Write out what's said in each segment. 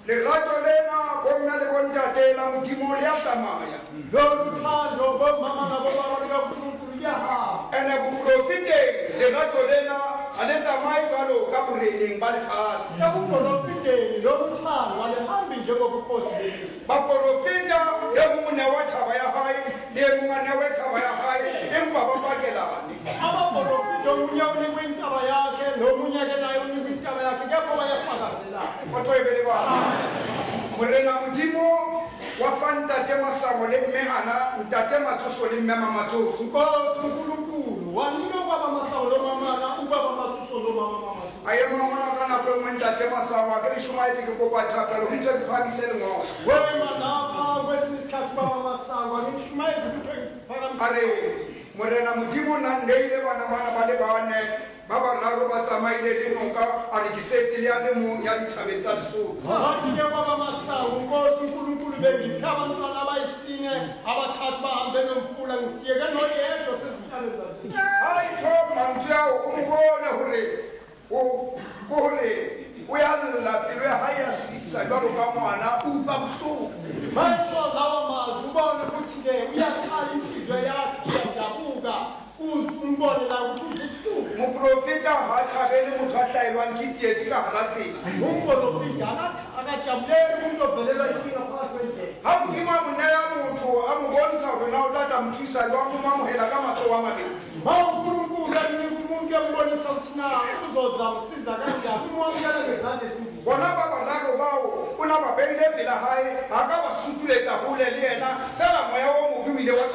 lerato lena bona le bontate la modimo le a tsamaya ene boprofiteng lerato lena a le tsamaye jalo ka boreleng ba lefatshe baprofita le mongwe wa thaba ya hae le mongwe wa thaba ya hae empa ba pakelane morena modimo wa fa ntate Masango le mme ana ntate Matsoso le mme Mamatsoso a ye mamana ka nako engwe ntate Masango a ke le shumaetse ke kopa thapelo go itse diphamise lengwao a re morena modimo na nneile bana ba le bane ba bararo ba tsamaile le noka a re ke setse le a le mong ya dithabeng tsa Lesotho aitho mantswe ao o mo bone gore o ya lla pelo ya hae ya sisa jalo ka ngwana o utlwa bohloko moprofeta ha a thabele motho a hlaelwang ke tsietsi ka hara tsela ha modimo a mo neya motho a mo bontsha gore na o tla tla mo thusa jwang mo amohela ka matsoho a mabedi bona ba bararo bao o na ba beile pela hae a ka ba sutuletsa hole le yena fela moya o mobe o ile wa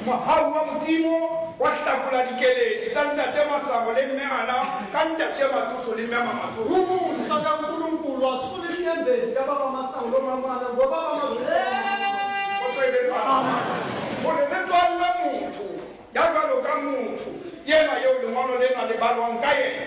mohau wa modimo wa hlakola dikeledi tsa ntate Masango le mme ana ka ntate Matsoso le mme Mamatsoso gore le tswalla motho ya jalo ka motho yena yeo lengwalo lena le balwang ka yena